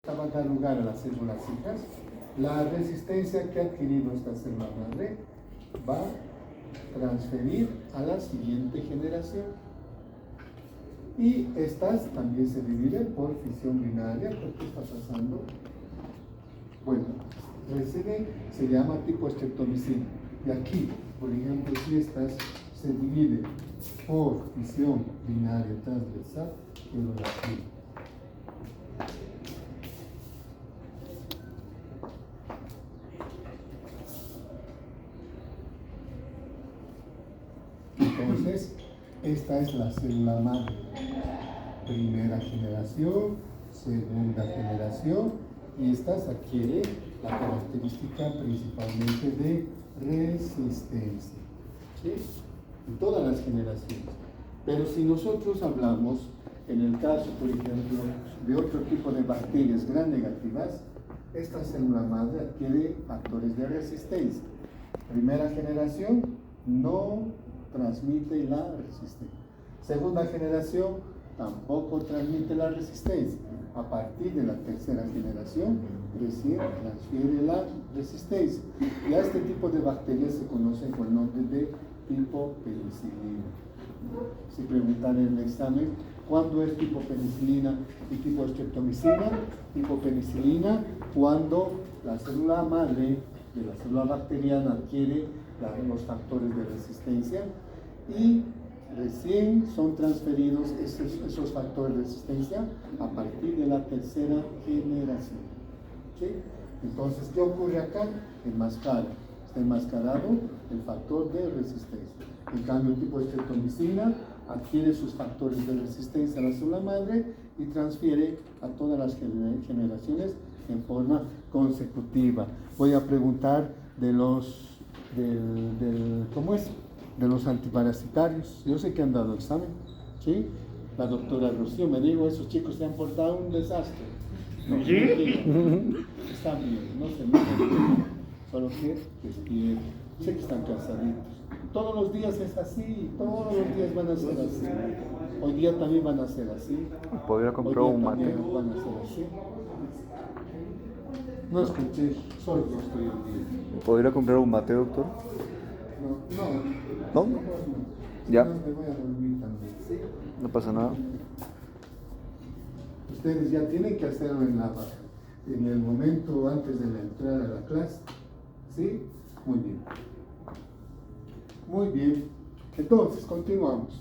va a dar lugar a las células hijas, la resistencia que ha adquirido esta célula madre va a transferir a la siguiente generación. Y estas también se dividen por fisión binaria. ¿Por qué está pasando? Bueno, recibe, se llama tipo estreptomicina. Y aquí, por ejemplo, si estas se dividen por fisión binaria transversal, quedó aquí. Entonces, esta es la célula madre. Primera generación, segunda generación, y estas adquieren la característica principalmente de resistencia, ¿sí? En todas las generaciones. Pero si nosotros hablamos, en el caso, por ejemplo, de otro tipo de bacterias gram negativas, esta célula madre adquiere factores de resistencia. Primera generación no transmite la resistencia. Segunda generación tampoco transmite la resistencia. A partir de la tercera generación recién transfiere la resistencia. Y a este tipo de bacterias se conocen con el nombre de tipo penicilina. Si preguntan en el examen, ¿cuándo es tipo penicilina y tipo estreptomicina? Tipo penicilina cuando la célula madre de la célula bacteriana adquiere los factores de resistencia y recién son transferidos esos factores de resistencia a partir de la tercera generación. ¿Sí? Entonces, ¿qué ocurre acá? Enmascara. Está enmascarado el factor de resistencia. En cambio, el tipo de estreptomicina adquiere sus factores de resistencia a la célula madre y transfiere a todas las generaciones en forma consecutiva. Voy a preguntar de los ¿cómo es? De los antiparasitarios. Yo sé que han dado examen, ¿sí? La doctora Rocío me dijo, esos chicos se han portado un desastre. No, ¿sí? Están bien, no se meten, solo que despierten. Sé que están cansaditos. Todos los días es así, todos los días van a ser así. Hoy día también van a ser así. ¿Podría comprar un mate? Van a ser así. No escuché, solo lo estoy oyendo. ¿Podría comprar un mate, doctor? No. ¿No? Ya. No, me voy a dormir también, ¿sí? No pasa nada. Ustedes ya tienen que hacerlo en el momento antes de la entrada a la clase, ¿sí? Muy bien. Muy bien. Entonces, continuamos.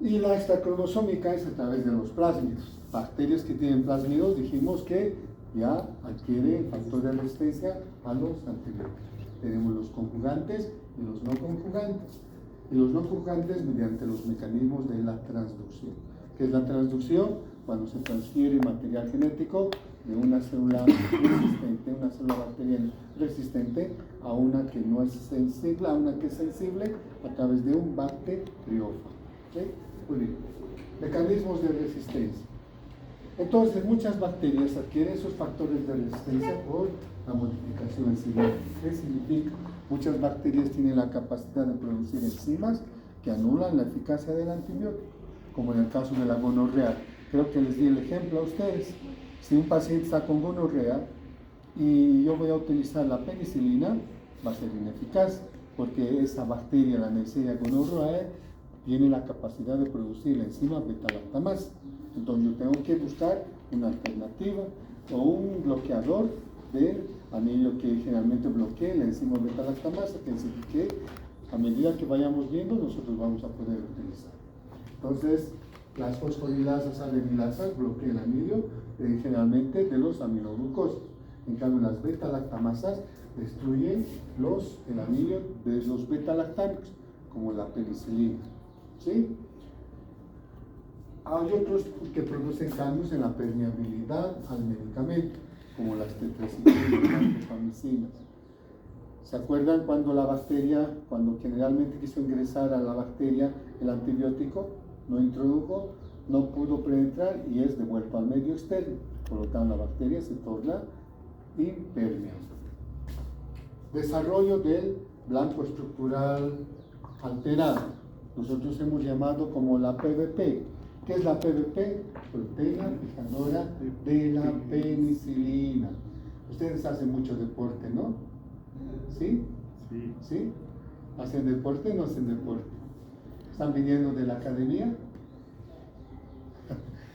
Y la extracromosómica es a través de los plásmidos. Bacterias que tienen plásmidos, dijimos que ya adquieren factor de resistencia a los antibióticos. Tenemos los conjugantes y los no conjugantes. Y los no conjugantes mediante los mecanismos de la transducción. ¿Qué es la transducción? Cuando se transfiere material genético de una célula resistente, una célula bacteriana resistente, a una que no es sensible, a una que es sensible a través de un bacteriófago. ¿Sí? Muy bien. Mecanismos de resistencia. Entonces, muchas bacterias adquieren esos factores de resistencia por la modificación enzimática. ¿Qué significa? Muchas bacterias tienen la capacidad de producir enzimas que anulan la eficacia del antibiótico, como en el caso de la gonorrea. Creo que les di el ejemplo a ustedes. Si un paciente está con gonorrea y yo voy a utilizar la penicilina, va a ser ineficaz, porque esa bacteria, la Neisseria gonorrhoeae, tiene la capacidad de producir la enzima beta-lactamasa. Entonces yo tengo que buscar una alternativa o un bloqueador del anillo que generalmente bloquee la enzima beta-lactamasa, que a medida que vayamos viendo nosotros vamos a poder utilizar. Entonces, las fosforilasas adenilasas bloquean el anillo generalmente de los aminoglucosos. En cambio, las beta-lactamasas destruyen el anillo de los beta-lactámicos, como la penicilina. ¿Sí? Hay otros que producen cambios en la permeabilidad al medicamento, como las tetraciclinas y las rifamicinas. ¿Se acuerdan cuando cuando generalmente quiso ingresar a la bacteria el antibiótico, no introdujo, no pudo penetrar y es devuelto al medio externo? Por lo tanto, la bacteria se torna impermeable. Desarrollo del blanco estructural alterado. Nosotros hemos llamado como la PVP, ¿Qué es la PVP? Proteína fijadora de la penicilina. Ustedes hacen mucho deporte, ¿no? ¿Sí? Sí. ¿Sí? ¿Hacen deporte o no hacen deporte? ¿Están viniendo de la academia?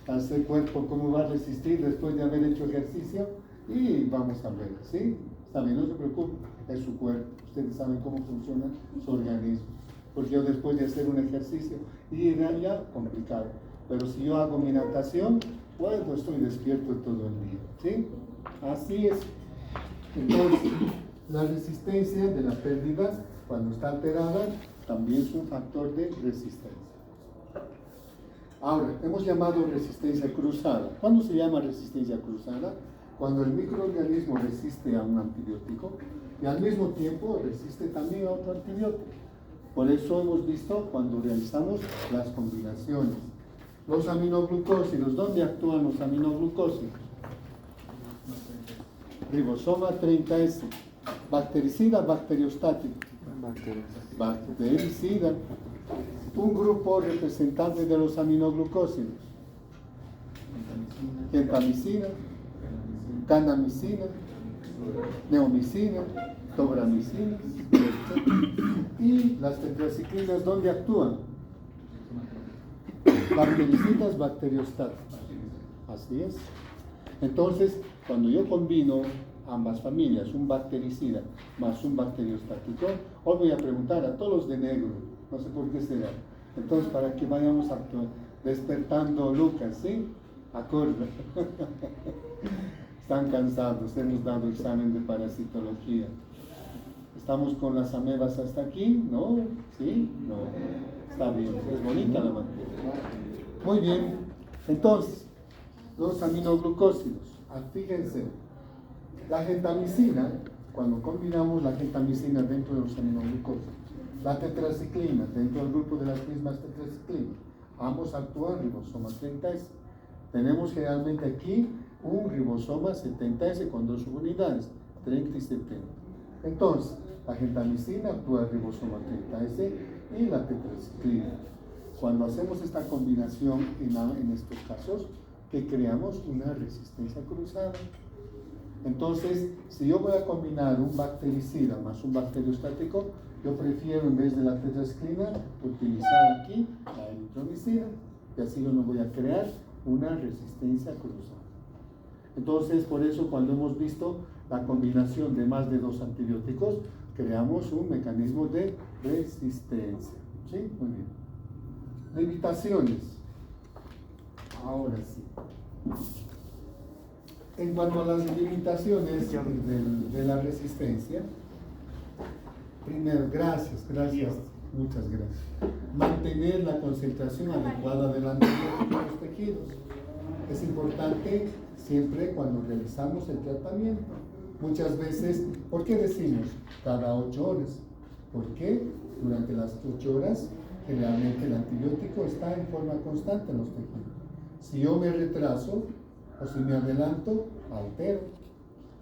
¿Ese cuerpo cómo va a resistir después de haber hecho ejercicio? Y vamos a ver, ¿sí? Está bien, no se preocupen, es su cuerpo. Ustedes saben cómo funciona su organismo. Porque yo después de hacer un ejercicio ir allá, complicado. Pero si yo hago mi natación, bueno, estoy despierto todo el día, ¿sí? Así es. Entonces, la resistencia de la pérdida, cuando está alterada, también es un factor de resistencia. Ahora, hemos llamado resistencia cruzada. ¿Cuándo se llama resistencia cruzada? Cuando el microorganismo resiste a un antibiótico y al mismo tiempo resiste también a otro antibiótico. Por eso hemos visto cuando realizamos las combinaciones. Los aminoglucósidos, ¿dónde actúan los aminoglucósidos? Ribosoma 30S. Bactericida, bacteriostático. Bactericida. Un grupo representante de los aminoglucósidos. Gentamicina, canamicina, neomicina, tobramicina. Y las tetraciclinas, ¿dónde actúan? Bactericidas, bacteriostáticas. Así es. Entonces, cuando yo combino ambas familias, un bactericida más un bacteriostático, hoy voy a preguntar a todos los de negro, no sé por qué será. Entonces, para que vayamos despertando Lucas, ¿sí? Acorde. Están cansados, hemos dado examen de parasitología. ¿Estamos con las amebas hasta aquí? ¿No? ¿Sí? No. Está bien, es bonita la materia. Muy bien. Entonces, los aminoglucósidos. Fíjense, la gentamicina, cuando combinamos la gentamicina dentro de los aminoglucósidos, la tetraciclina dentro del grupo de las mismas tetraciclinas, ambos actúan ribosoma 30S. Tenemos generalmente aquí un ribosoma 70S con dos subunidades, 30 y 70. Entonces, la gentamicina actúa ribosoma 30S y la tetraciclina. Cuando hacemos esta combinación en estos casos, que creamos una resistencia cruzada. Entonces, si yo voy a combinar un bactericida más un bacteriostático, yo prefiero en vez de la tetraciclina utilizar aquí la eritromicina y así yo no voy a crear una resistencia cruzada. Entonces, por eso cuando hemos visto la combinación de más de dos antibióticos, creamos un mecanismo de resistencia. ¿Sí? Muy bien. Limitaciones. Ahora sí. En cuanto a las limitaciones de la resistencia, primero, gracias, muchas gracias. Mantener la concentración adecuada del antibiótico en los tejidos. Es importante siempre cuando realizamos el tratamiento. Muchas veces, ¿por qué decimos cada 8 horas? Porque durante las 8 horas generalmente el antibiótico está en forma constante en los tejidos. Si yo me retraso o si me adelanto, altero.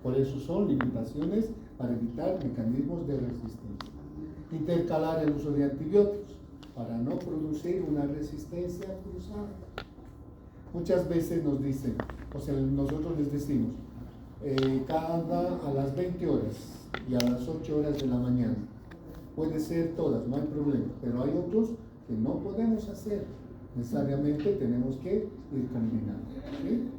Por eso son limitaciones para evitar mecanismos de resistencia. Intercalar el uso de antibióticos para no producir una resistencia cruzada. Muchas veces nos dicen, o sea, nosotros les decimos, a las 20 horas y a las 8 horas de la mañana. Puede ser todas, no hay problema, pero hay otros que no podemos hacer. Necesariamente tenemos que ir combinando. ¿Sí?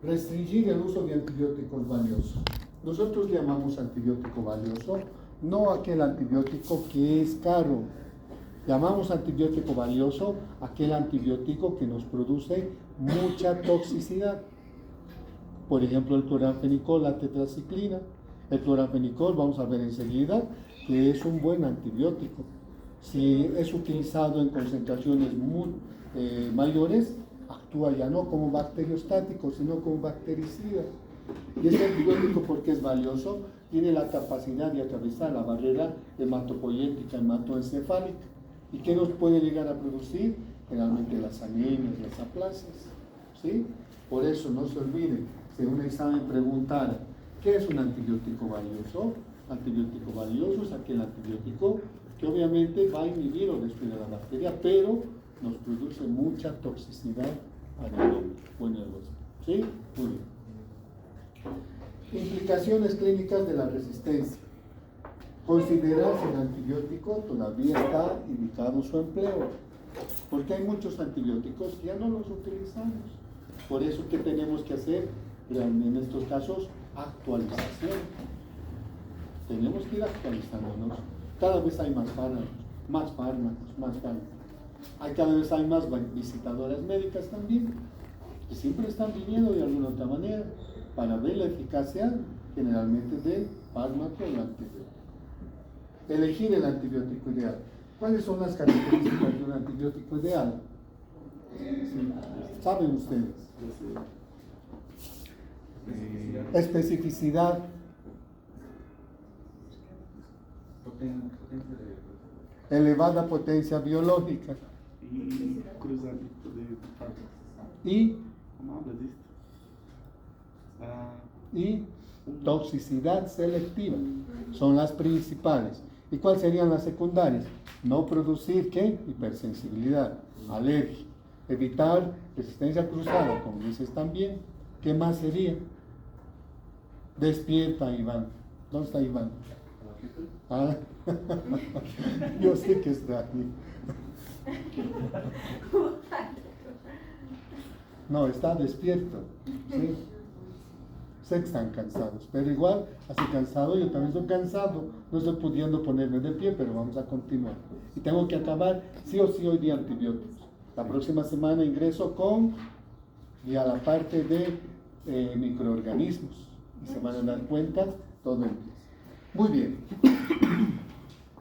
Restringir el uso de antibióticos valiosos. Nosotros llamamos antibiótico valioso no aquel antibiótico que es caro. Llamamos antibiótico valioso aquel antibiótico que nos produce mucha toxicidad. Por ejemplo, el cloranfenicol, la tetraciclina. El cloranfenicol, vamos a ver enseguida, que es un buen antibiótico. Si es utilizado en concentraciones muy mayores, actúa ya no como bacteriostático, sino como bactericida. Y este antibiótico, porque es valioso, tiene la capacidad de atravesar la barrera hematopoyética, hematoencefálica. ¿Y qué nos puede llegar a producir? Generalmente las anemias, las aplasias. ¿Sí? Por eso no se olviden, si un examen preguntara, ¿qué es un antibiótico valioso? Antibiótico valioso es aquel antibiótico que obviamente va a inhibir o destruir a la bacteria, pero nos produce mucha toxicidad al hombre, bueno, al huésped. ¿Sí? Muy bien. Implicaciones clínicas de la resistencia. Considerar si el antibiótico todavía está indicado su empleo, porque hay muchos antibióticos que ya no los utilizamos. Por eso, ¿qué tenemos que hacer? En estos casos, actualización. Tenemos que ir actualizándonos. Cada vez hay más fármacos, más fármacos, más fármacos. Cada vez hay más visitadoras médicas también, que siempre están viniendo de alguna otra manera para ver la eficacia generalmente del fármaco o del antibiótico. Elegir el antibiótico ideal. ¿Cuáles son las características de un antibiótico ideal? Sí, ¿saben ustedes? Especificidad. Elevada potencia biológica. Y cruzamiento de fármacos. Y, ¿Cómo hablas de esto? y toxicidad selectiva. Son las principales. ¿Y cuáles serían las secundarias? No producir, ¿qué? Hipersensibilidad, alergia. Evitar resistencia cruzada, como dices también. ¿Qué más sería? Despierta, Iván. ¿Dónde está Iván? Ah, yo sé que está aquí. No, está despierto. ¿Sí? Sé que están cansados, pero igual, así cansado, yo también estoy cansado. No estoy pudiendo ponerme de pie, pero vamos a continuar. Y tengo que acabar sí o sí hoy día antibióticos. La próxima semana ingreso con y a la parte de microorganismos. Y se van a dar cuenta, todo empieza. Muy bien.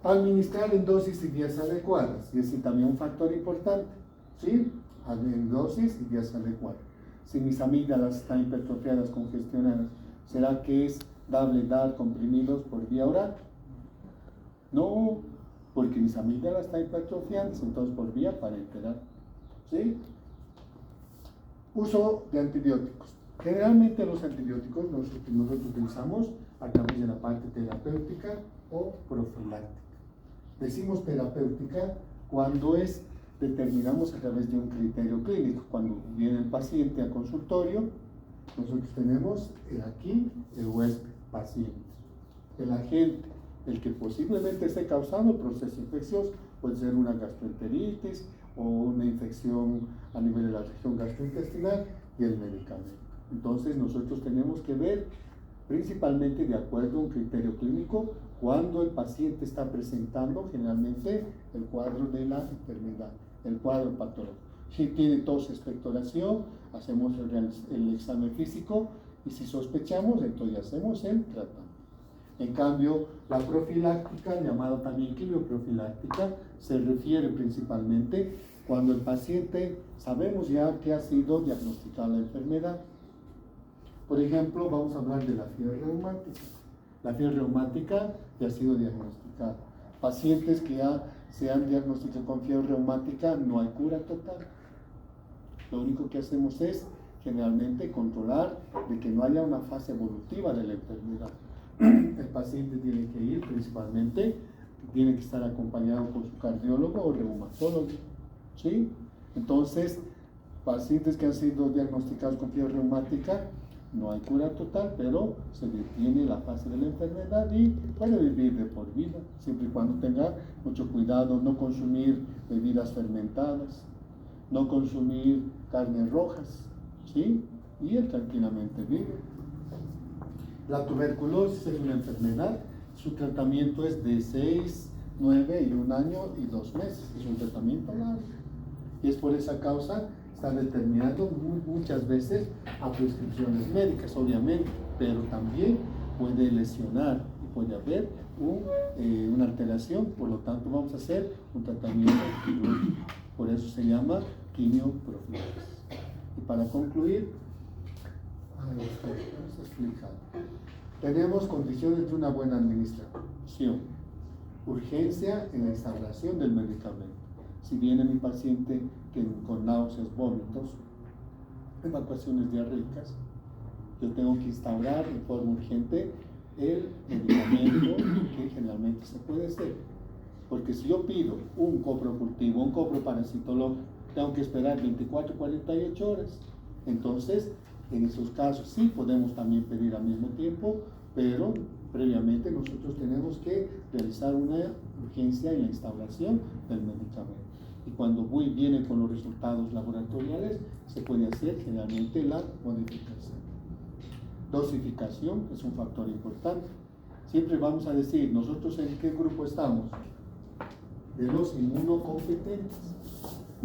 Administrar en dosis y vías adecuadas. Y ese también un factor importante. ¿Sí? En dosis y vías adecuadas. Si mis amígdalas están hipertrofiadas, congestionadas, ¿será que es dar comprimidos por vía oral? No, porque mis amígdalas están hipertrofiadas, entonces por vía parenteral. ¿Sí? Uso de antibióticos. Generalmente los antibióticos nosotros utilizamos a través de la parte terapéutica o profiláctica. Decimos terapéutica cuando determinamos a través de un criterio clínico. Cuando viene el paciente al consultorio, nosotros tenemos aquí el huésped, paciente, el agente, el que posiblemente esté causando proceso infeccioso, puede ser una gastroenteritis o una infección a nivel de la región gastrointestinal, y el medicamento. Entonces nosotros tenemos que ver principalmente de acuerdo a un criterio clínico cuando el paciente está presentando generalmente el cuadro de la enfermedad, el cuadro patológico. Si tiene tos, expectoración, hacemos el examen físico, y si sospechamos, entonces hacemos el tratamiento. En cambio, la profiláctica, llamada también quimioprofiláctica, se refiere principalmente cuando el paciente sabemos ya que ha sido diagnosticada la enfermedad. Por ejemplo, vamos a hablar de la fiebre reumática. La fiebre reumática ya ha sido diagnosticada. Pacientes que ya se han diagnosticado con fiebre reumática, no hay cura total. Lo único que hacemos es generalmente controlar de que no haya una fase evolutiva de la enfermedad. El paciente tiene que ir principalmente, tiene que estar acompañado con su cardiólogo o reumatólogo. ¿Sí? Entonces, pacientes que han sido diagnosticados con fiebre reumática, no hay cura total, pero se detiene la fase de la enfermedad y puede vivir de por vida, siempre y cuando tenga mucho cuidado, no consumir bebidas fermentadas, no consumir carnes rojas, ¿sí? Y él tranquilamente vive. La tuberculosis es una enfermedad, su tratamiento es de 6, 9 y 1 año y 2 meses, es un tratamiento largo. Y es por esa causa está determinado muchas veces a prescripciones médicas, obviamente, pero también puede lesionar y puede haber una alteración, por lo tanto vamos a hacer un tratamiento quirúrgico. Por eso se llama quimioprofilaxis. Y para concluir, vamos a explicar. Tenemos condiciones de una buena administración. Urgencia en la instauración del medicamento. Si viene mi paciente con náuseas, vómitos, evacuaciones diarreicas, yo tengo que instaurar de forma urgente el medicamento que generalmente se puede hacer. Porque si yo pido un coprocultivo, un coproparasitólogo, tengo que esperar 24, 48 horas. Entonces, en esos casos sí podemos también pedir al mismo tiempo, pero previamente nosotros tenemos que realizar una urgencia en la instauración del medicamento. Y cuando viene con los resultados laboratoriales, se puede hacer generalmente la modificación. Dosificación es un factor importante. Siempre vamos a decir, ¿nosotros en qué grupo estamos? De los inmunocompetentes.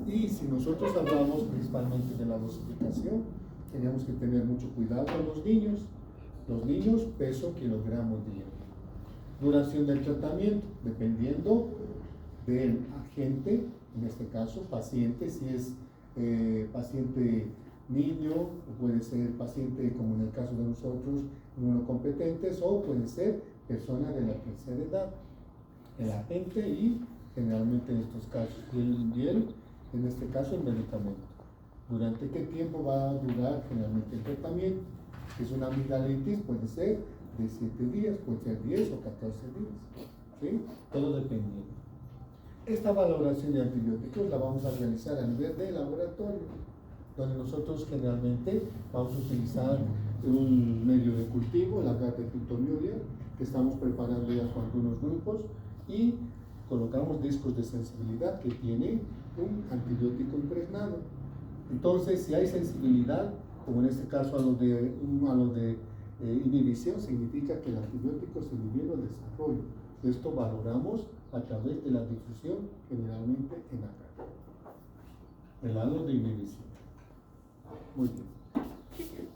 Y si nosotros hablamos principalmente de la dosificación, tenemos que tener mucho cuidado con los niños. Los niños, peso, kilogramos día. Duración del tratamiento, dependiendo del agente, en este caso, paciente, si es paciente niño, o puede ser paciente, como en el caso de nosotros, inmunocompetentes, o puede ser persona de la tercera edad. El agente y generalmente en estos casos, y en este caso el medicamento. ¿Durante qué tiempo va a durar generalmente el tratamiento? Si es una amigdalitis, puede ser de 7 días, puede ser 10 o 14 días. ¿Sí? Todo dependiendo. Esta valoración de antibióticos la vamos a realizar a nivel de laboratorio, donde nosotros generalmente vamos a utilizar un medio de cultivo, la Agarictomiuria, que estamos preparando ya con algunos grupos, y colocamos discos de sensibilidad que tienen un antibiótico impregnado. Entonces, si hay sensibilidad, como en este caso a lo de inhibición, significa que el antibiótico se inhibió el desarrollo. Esto valoramos a través de la difusión, generalmente en la cara. El halo de inhibición. Muy bien.